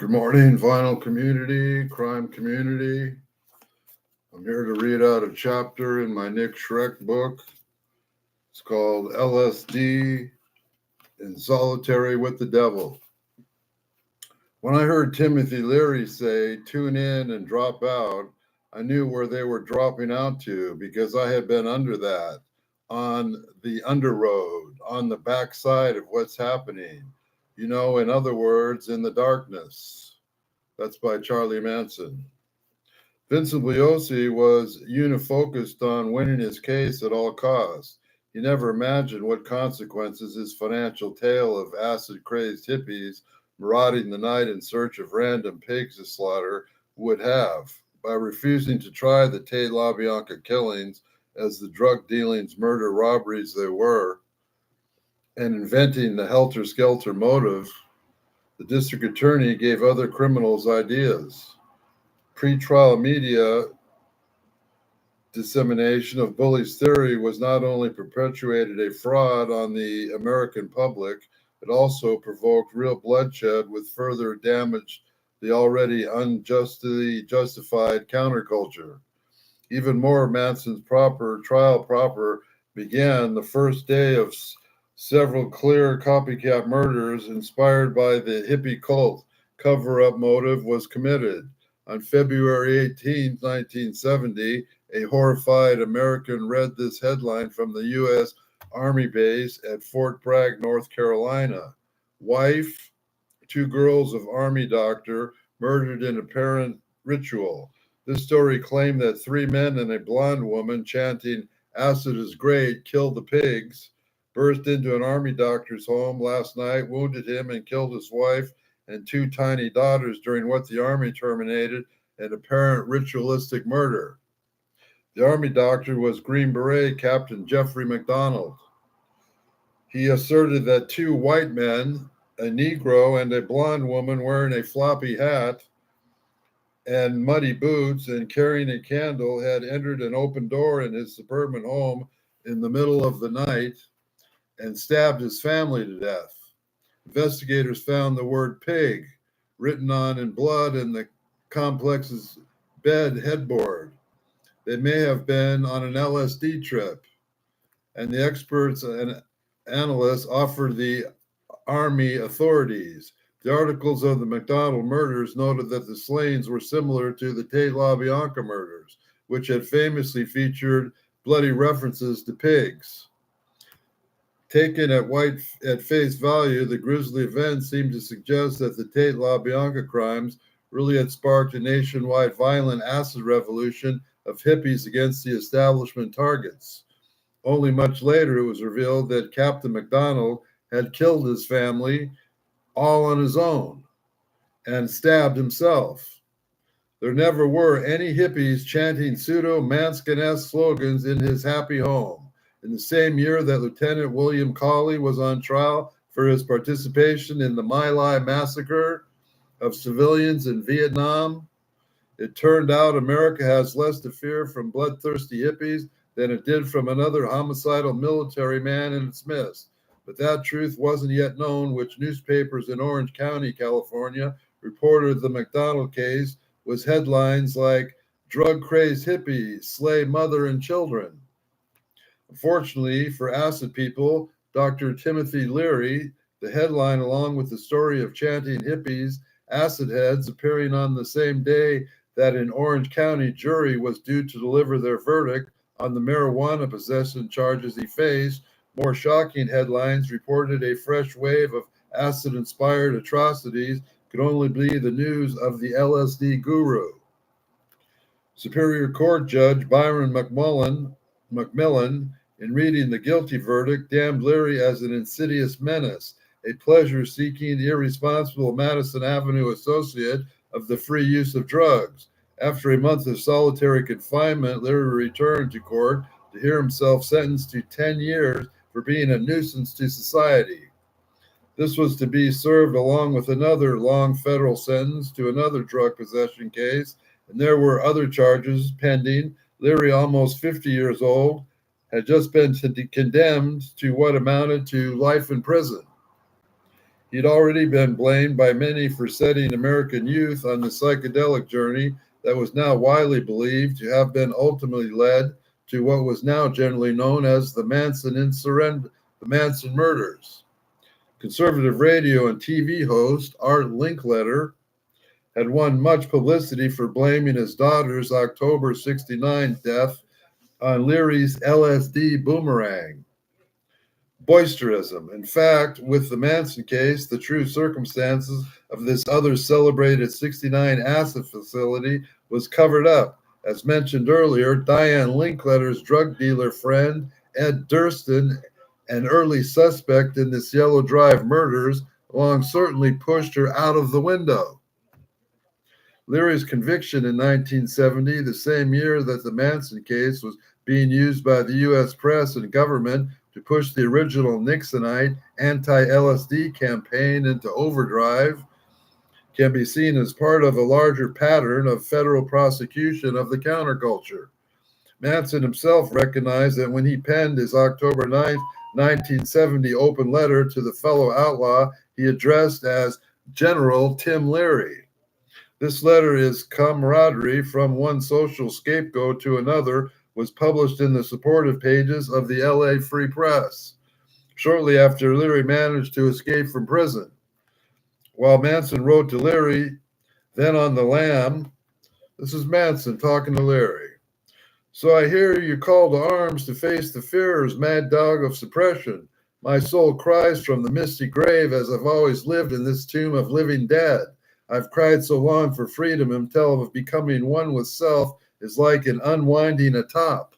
Good morning, vinyl community, crime community. I'm here to read out a chapter in my Nick Schreck book. It's called LSD in Solitary with the Devil. When I heard Timothy Leary say, tune in and drop out, I knew where they were dropping out to because I had been under that, on the underroad, on the backside of what's happening. In other words, in the darkness. That's by Charlie Manson. Vincent Bugliosi was unifocused on winning his case at all costs. He never imagined what consequences his financial tale of acid-crazed hippies marauding the night in search of random pigs to slaughter would have. By refusing to try the Tate LaBianca killings as the drug dealings, murder, robberies they were, and inventing the helter-skelter motive, the district attorney gave other criminals ideas. Pre-trial media dissemination of Bully's theory was not only perpetuated a fraud on the American public, it also provoked real bloodshed with further damage the already unjustly justified counterculture. Even more, Manson's trial began the first day of several clear copycat murders inspired by the hippie cult. Cover-up motive was committed. On February 18, 1970, a horrified American read this headline from the U.S. Army base at Fort Bragg, North Carolina. Wife, 2 girls of Army doctor murdered in apparent ritual. This story claimed that 3 men and a blonde woman chanting, "Acid is great, kill the pigs," burst into an Army doctor's home last night, wounded him, and killed his wife and 2 tiny daughters during what the Army terminated an apparent ritualistic murder. The Army doctor was Green Beret Captain Jeffrey McDonald. He asserted that 2 white men, a Negro and a blonde woman wearing a floppy hat and muddy boots and carrying a candle, had entered an open door in his suburban home in the middle of the night and stabbed his family to death. Investigators found the word pig written on in blood in the complex's bed headboard. They may have been on an LSD trip, and the experts and analysts offered the Army authorities. The articles of the McDonald murders noted that the slayings were similar to the Tate LaBianca murders, which had famously featured bloody references to pigs. Taken at face value, the grisly events seemed to suggest that the Tate LaBianca crimes really had sparked a nationwide violent acid revolution of hippies against the establishment targets. Only much later, it was revealed that Captain McDonald had killed his family all on his own and stabbed himself. There never were any hippies chanting pseudo-Manskin-esque slogans in his happy home. In the same year that Lieutenant William Cawley was on trial for his participation in the My Lai massacre of civilians in Vietnam, it turned out America has less to fear from bloodthirsty hippies than it did from another homicidal military man in its midst. But that truth wasn't yet known, which newspapers in Orange County, California, reported the McDonald case was headlines like, "Drug-crazed hippies slay mother and children." Unfortunately for acid people, Dr. Timothy Leary, the headline along with the story of chanting hippies, acid heads, appearing on the same day that an Orange County jury was due to deliver their verdict on the marijuana possession charges he faced, more shocking headlines reported a fresh wave of acid-inspired atrocities could only be the news of the LSD guru. Superior Court Judge Byron McMillan, in reading the guilty verdict, damned Leary as an insidious menace, a pleasure-seeking, irresponsible Madison Avenue associate of the free use of drugs. After a month of solitary confinement, Leary returned to court to hear himself sentenced to 10 years for being a nuisance to society. This was to be served along with another long federal sentence to another drug possession case, and there were other charges pending. Leary, almost 50 years old, had just been condemned to what amounted to life in prison. He'd already been blamed by many for setting American youth on the psychedelic journey that was now widely believed to have been ultimately led to what was now generally known as the the Manson murders. Conservative radio and TV host Art Linkletter had won much publicity for blaming his daughter's October '69 death on Leary's LSD boomerang boisterism. In fact, with the Manson case, the true circumstances of this other celebrated '69 acid facility was covered up. As mentioned earlier, Diane Linkletter's drug dealer friend, Ed Durston, an early suspect in this Yellow Drive murders, long certainly pushed her out of the window. Leary's conviction in 1970, the same year that the Manson case was being used by the U.S. press and government to push the original Nixonite anti-LSD campaign into overdrive, can be seen as part of a larger pattern of federal prosecution of the counterculture. Manson himself recognized that when he penned his October 9th, 1970 open letter to the fellow outlaw he addressed as General Tim Leary. This letter is camaraderie from one social scapegoat to another, was published in the supportive pages of the LA Free Press shortly after Leary managed to escape from prison. While Manson wrote to Leary, then on the lam, this is Manson talking to Leary. So I hear you call to arms to face the fears, mad dog of suppression. My soul cries from the misty grave as I've always lived in this tomb of living dead. I've cried so long for freedom until of becoming one with self is like an unwinding atop.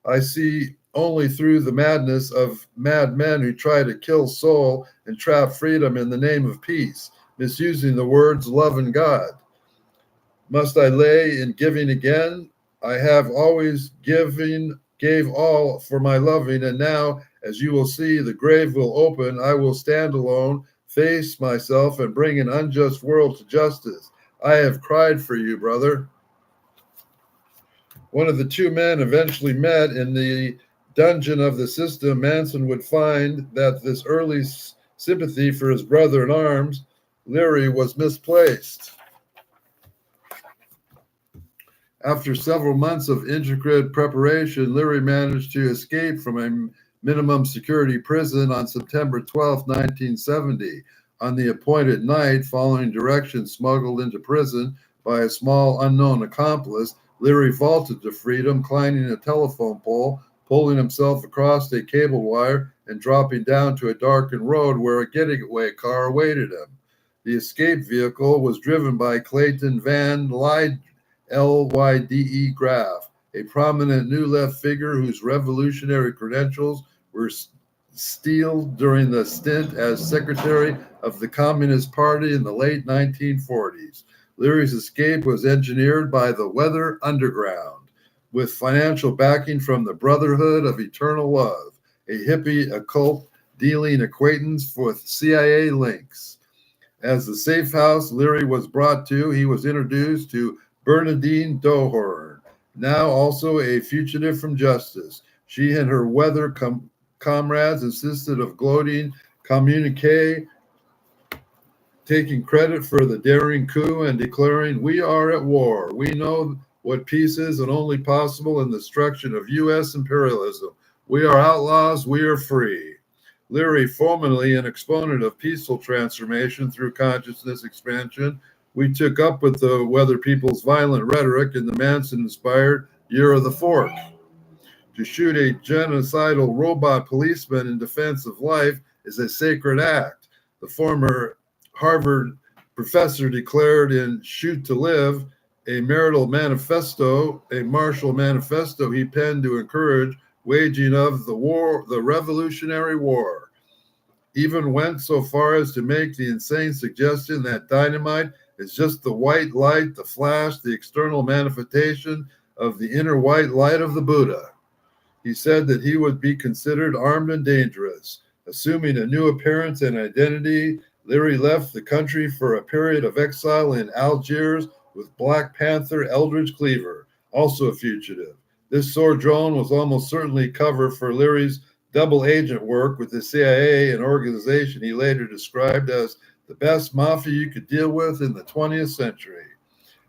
I see only through the madness of mad men who try to kill soul and trap freedom in the name of peace, misusing the words love and God. Must I lay in giving again? I have always gave all for my loving, and now, as you will see, the grave will open. I will stand alone, face myself, and bring an unjust world to justice. I have cried for you, brother. One of the two men eventually met in the dungeon of the system. Manson would find that this early sympathy for his brother in arms, Leary, was misplaced. After several months of intricate preparation, Leary managed to escape from a minimum security prison on September 12, 1970. On the appointed night, following directions smuggled into prison by a small unknown accomplice, Leary vaulted to freedom, climbing a telephone pole, pulling himself across a cable wire, and dropping down to a darkened road where a getaway car awaited him. The escape vehicle was driven by Clayton Van Lyde Graff, a prominent New Left figure whose revolutionary credentials were steeled during the stint as secretary of the Communist Party in the late 1940s. Leary's escape was engineered by the Weather Underground, with financial backing from the Brotherhood of Eternal Love, a hippie occult dealing acquaintance with CIA links. As the safe house Leary was brought to, he was introduced to Bernadine Dohorn, now also a fugitive from justice. She and her weather comrades insisted of gloating communique, taking credit for the daring coup and declaring, "We are at war. We know what peace is and only possible in the destruction of U.S. imperialism. We are outlaws. We are free." Leary, formerly an exponent of peaceful transformation through consciousness expansion, we took up with the weather people's violent rhetoric in the Manson-inspired Year of the Fork. To shoot a genocidal robot policeman in defense of life is a sacred act. The former Harvard professor declared in Shoot to Live, a martial manifesto he penned to encourage waging of the Revolutionary War. Even went so far as to make the insane suggestion that dynamite is just the white light, the flash, the external manifestation of the inner white light of the Buddha. He said that he would be considered armed and dangerous. Assuming a new appearance and identity, Leary left the country for a period of exile in Algiers with Black Panther Eldridge Cleaver, also a fugitive. This sojourn was almost certainly cover for Leary's double agent work with the CIA, an organization he later described as the best mafia you could deal with in the 20th century.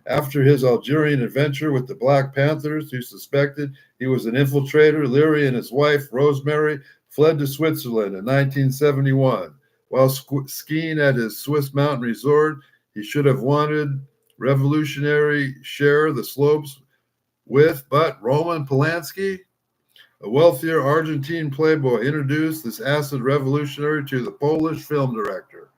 After his Algerian adventure with the Black Panthers, who suspected he was an infiltrator, Leary and his wife, Rosemary, fled to Switzerland in 1971. While skiing at his Swiss mountain resort, he should have wanted revolutionary share the slopes with, but Roman Polanski, a wealthier Argentine playboy, introduced this acid revolutionary to the Polish film director.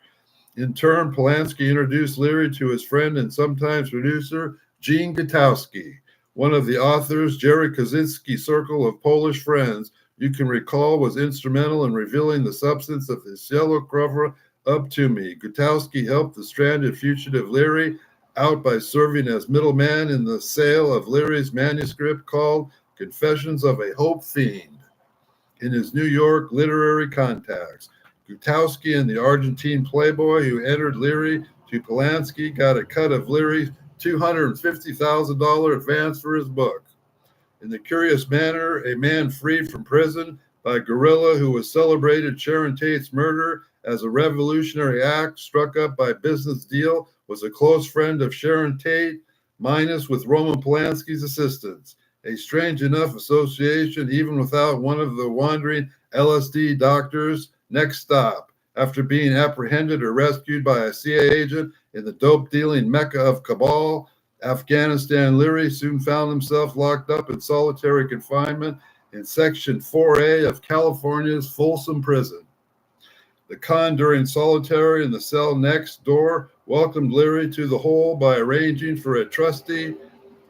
In turn, Polanski introduced Leary to his friend and sometimes producer, Gene Gutowski, one of the authors, Jerry Kaczynski's circle of Polish friends, you can recall was instrumental in revealing the substance of his yellow cover Up to Me. Gutowski helped the stranded fugitive Leary out by serving as middleman in the sale of Leary's manuscript called Confessions of a Hope Fiend in his New York literary contacts. Gutowski and the Argentine playboy who entered Leary to Polanski got a cut of Leary's $250,000 advance for his book. In the curious manner, a man freed from prison by guerrilla who was celebrated Sharon Tate's murder as a revolutionary act struck up by business deal was a close friend of Sharon Tate, minus with Roman Polanski's assistance. A strange enough association, even without one of the wandering LSD doctors. Next stop, after being apprehended or rescued by a CIA agent in the dope-dealing mecca of Kabul, Afghanistan, Leary soon found himself locked up in solitary confinement in Section 4A of California's Folsom Prison. The con during solitary in the cell next door welcomed Leary to the hole by arranging for a trustee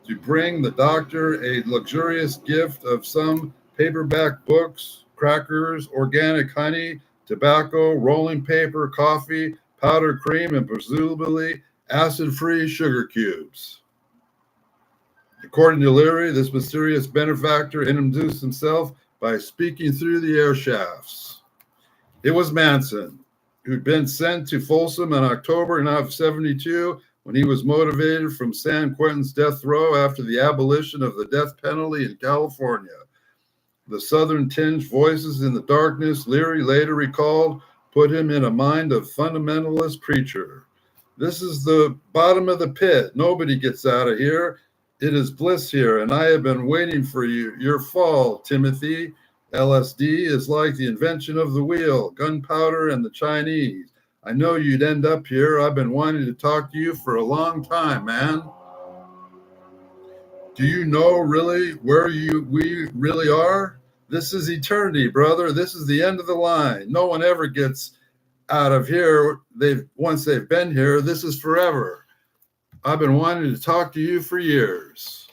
to bring the doctor a luxurious gift of some paperback books, crackers, organic honey, tobacco, rolling paper, coffee, powdered cream, and presumably acid-free sugar cubes. According to Leary, this mysterious benefactor introduced himself by speaking through the air shafts. It was Manson, who'd been sent to Folsom in October of 1972 when he was motivated from San Quentin's death row after the abolition of the death penalty in California. The southern tinged voices in the darkness, Leary later recalled, put him in a mind of fundamentalist preacher. This is the bottom of the pit. Nobody gets out of here. It is bliss here, and I have been waiting for you. Your fall, Timothy. LSD is like the invention of the wheel, gunpowder, and the Chinese. I know you'd end up here. I've been wanting to talk to you for a long time, man. Do you know really where we really are? This is eternity, brother. This is the end of the line. No one ever gets out of here. Once they've been here, this is forever. I've been wanting to talk to you for years.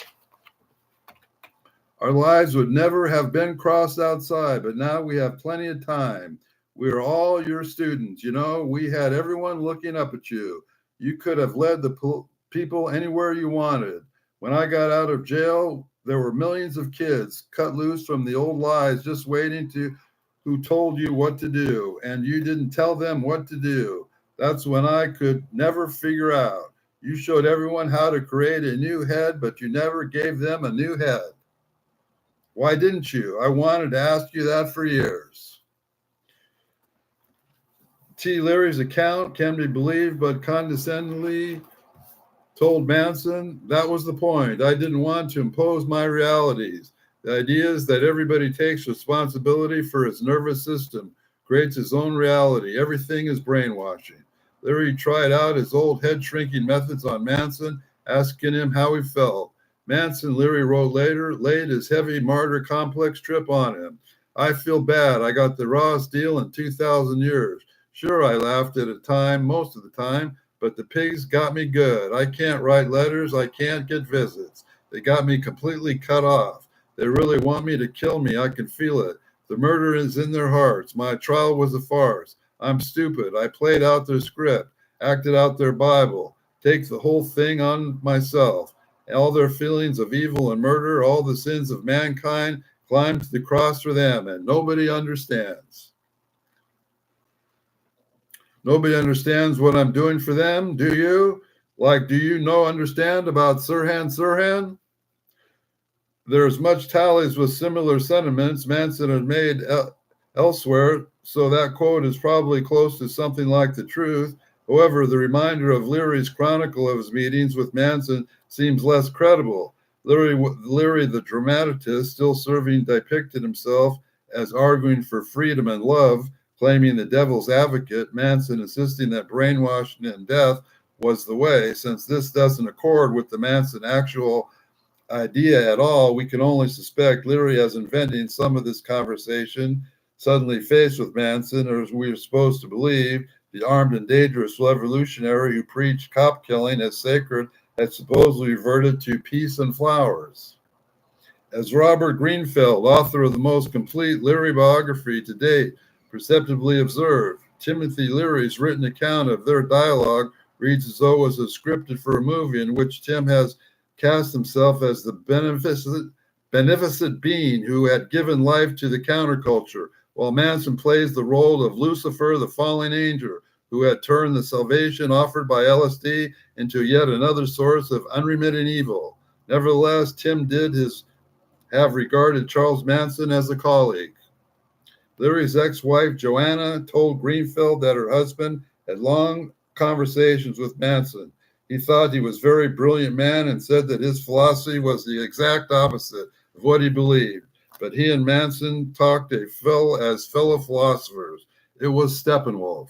Our lives would never have been crossed outside, but now we have plenty of time. We are all your students. You know, we had everyone looking up at you. You could have led the people anywhere you wanted. When I got out of jail, there were millions of kids cut loose from the old lies, just waiting to who told you what to do, and you didn't tell them what to do. That's when I could never figure out. You showed everyone how to create a new head, but you never gave them a new head. Why didn't you? I wanted to ask you that for years. T. Leary's account can be believed, but condescendingly told Manson, that was the point. I didn't want to impose my realities. The idea is that everybody takes responsibility for his nervous system, creates his own reality. Everything is brainwashing. Leary tried out his old head-shrinking methods on Manson, asking him how he felt. Manson, Leary wrote later, laid his heavy martyr complex trip on him. I feel bad. I got the rawest deal in 2,000 years. Sure, I laughed at a time, most of the time, but the pigs got me good. I can't write letters. I can't get visits. They got me completely cut off. They really want me to kill me. I can feel it. The murder is in their hearts. My trial was a farce. I'm stupid. I played out their script, acted out their Bible, take the whole thing on myself. All their feelings of evil and murder, all the sins of mankind climbed to the cross for them, and nobody understands. Nobody understands what I'm doing for them, do you? Like, do you understand about Sirhan? There's much tallies with similar sentiments. Manson had made elsewhere, so that quote is probably close to something like the truth. However, the reminder of Leary's chronicle of his meetings with Manson seems less credible. Leary, the dramatist, still serving, depicted himself as arguing for freedom and love, claiming the devil's advocate, Manson insisting that brainwashing and death was the way. Since this doesn't accord with the Manson actual idea at all, we can only suspect Leary as inventing some of this conversation, suddenly faced with Manson, or as we are supposed to believe, the armed and dangerous revolutionary who preached cop killing as sacred had supposedly reverted to peace and flowers. As Robert Greenfeld, author of the most complete Leary biography to date, perceptibly observed, Timothy Leary's written account of their dialogue reads as though it was scripted for a movie in which Tim has cast himself as the beneficent being who had given life to the counterculture, while Manson plays the role of Lucifer, the fallen angel, who had turned the salvation offered by LSD into yet another source of unremitting evil. Nevertheless, Tim did have regarded Charles Manson as a colleague. Leary's ex-wife, Joanna, told Greenfield that her husband had long conversations with Manson. He thought he was a very brilliant man and said that his philosophy was the exact opposite of what he believed. But he and Manson talked as fellow philosophers. It was Steppenwolf.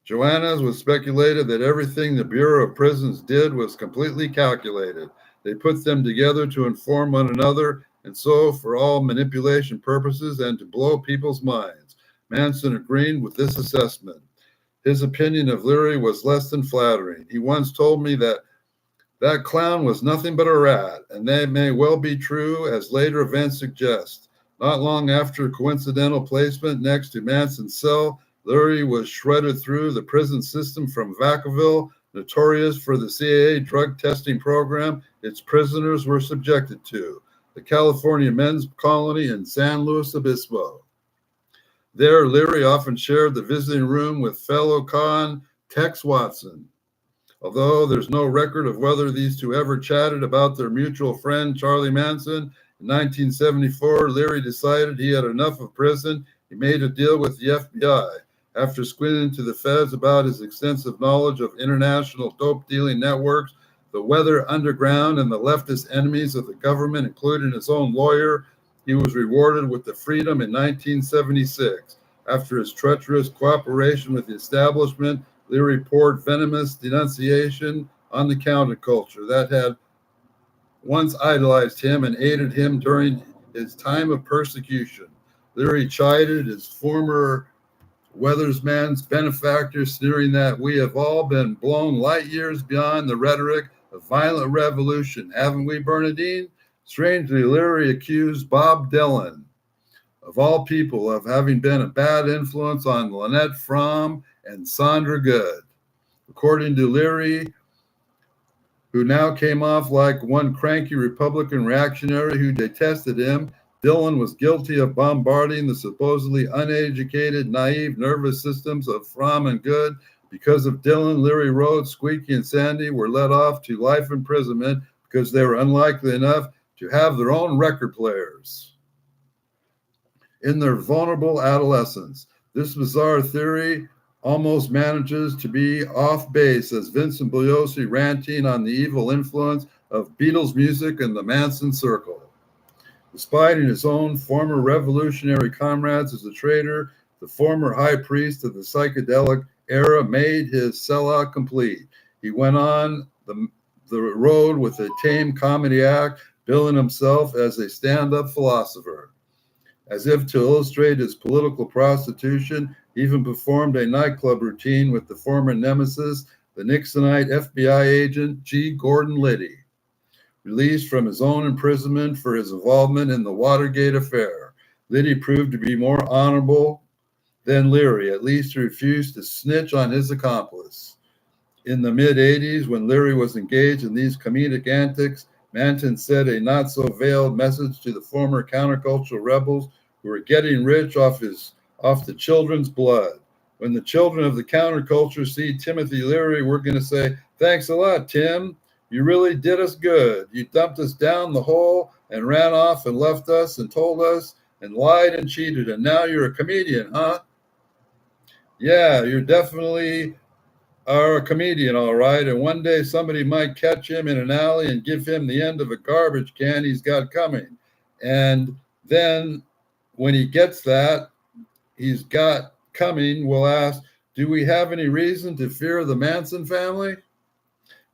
Joanna's was speculated that everything the Bureau of Prisons did was completely calculated. They put them together to inform one another, and so for all manipulation purposes and to blow people's minds. Manson agreed with this assessment. His opinion of Leary was less than flattering. He once told me that clown was nothing but a rat, and that may well be true, as later events suggest. Not long after coincidental placement next to Manson's cell, Leary was shredded through the prison system from Vacaville, notorious for the CIA drug testing program its prisoners were subjected to, the California men's colony in San Luis Obispo. There, Leary often shared the visiting room with fellow con Tex Watson. Although there's no record of whether these two ever chatted about their mutual friend Charlie Manson, in 1974, Leary decided he had enough of prison. He made a deal with the FBI. After squinting to the feds about his extensive knowledge of international dope-dealing networks, the weather underground, and the leftist enemies of the government, including his own lawyer, he was rewarded with the freedom in 1976. After his treacherous cooperation with the establishment, Leary poured venomous denunciation on the counterculture that had once idolized him and aided him during his time of persecution. Leary chided his former Weathersman's benefactor, sneering that we have all been blown light years beyond the rhetoric of violent revolution, haven't we, Bernadine? Strangely, Leary accused Bob Dylan, of all people, of having been a bad influence on Lynette Fromm and Sandra Good. According to Leary, who now came off like one cranky Republican reactionary who detested him, Dylan was guilty of bombarding the supposedly uneducated, naive nervous systems of Fromm and Good. Because of Dylan, Leary Rhodes, Squeaky, and Sandy were let off to life imprisonment because they were unlikely enough to have their own record players in their vulnerable adolescence. This bizarre theory almost manages to be off base as Vincent Bugliosi ranting on the evil influence of Beatles music in the Manson circle. Despite his own former revolutionary comrades as a traitor, the former high priest of the psychedelic era made his sellout complete. He went on the road with a tame comedy act, billing himself as a stand-up philosopher. As if to illustrate his political prostitution, he even performed a nightclub routine with the former nemesis, the Nixonite FBI agent G. Gordon Liddy, released from his own imprisonment for his involvement in the Watergate affair. Liddy proved to be more honorable than Leary. At least he refused to snitch on his accomplice. In the mid-'80s, when Leary was engaged in these comedic antics, Manson said a not-so-veiled message to the former countercultural rebels who were getting rich off the children's blood. When the children of the counterculture see Timothy Leary, we're going to say, "Thanks a lot, Tim. You really did us good. You dumped us down the hole and ran off and left us and told us and lied and cheated, and now you're a comedian, huh? Yeah, you're definitely are a comedian, all right. And one day somebody might catch him in an alley and give him the end of a garbage can he's got coming. And then when he gets that, he's got coming, we'll ask, do we have any reason to fear the Manson family?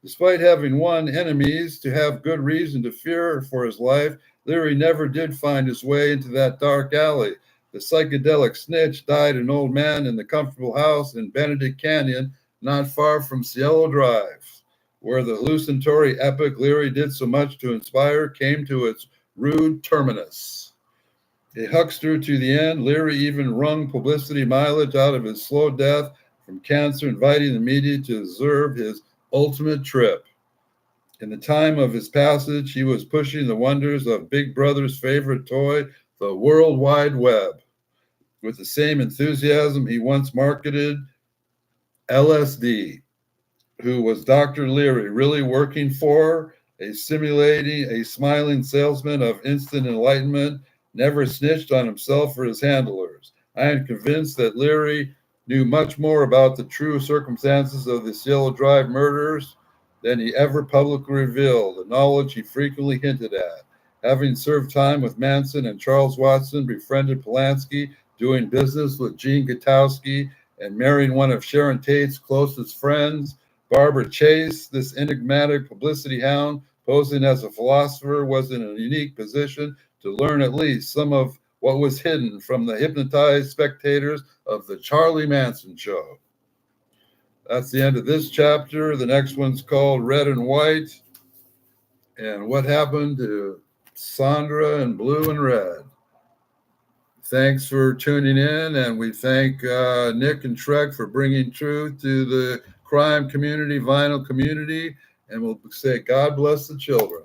Despite having won enemies to have good reason to fear for his life, Leary never did find his way into that dark alley. The psychedelic snitch died an old man in the comfortable house in Benedict Canyon, not far from Cielo Drive, where the hallucinatory epic Leary did so much to inspire came to its rude terminus. A huckster to the end, Leary even wrung publicity mileage out of his slow death from cancer, inviting the media to observe his ultimate trip. In the time of his passage, he was pushing the wonders of Big Brother's favorite toy, the World Wide Web. With the same enthusiasm he once marketed LSD, who was Dr. Leary really working for, a smiling salesman of instant enlightenment, never snitched on himself or his handlers. I am convinced that Leary knew much more about the true circumstances of the Cielo Drive murders than he ever publicly revealed, a knowledge he frequently hinted at. Having served time with Manson and Charles Watson, befriended Polanski, doing business with Gene Gutowski, and marrying one of Sharon Tate's closest friends, Barbara Chase, this enigmatic publicity hound posing as a philosopher, was in a unique position to learn at least some of what was hidden from the hypnotized spectators of the Charlie Manson show. That's the end of this chapter. The next one's called Red and White, and what happened to Sandra and Blue and Red. Thanks for tuning in, and we thank Nick and Schreck for bringing truth to the crime community, vinyl community, and we'll say God bless the children.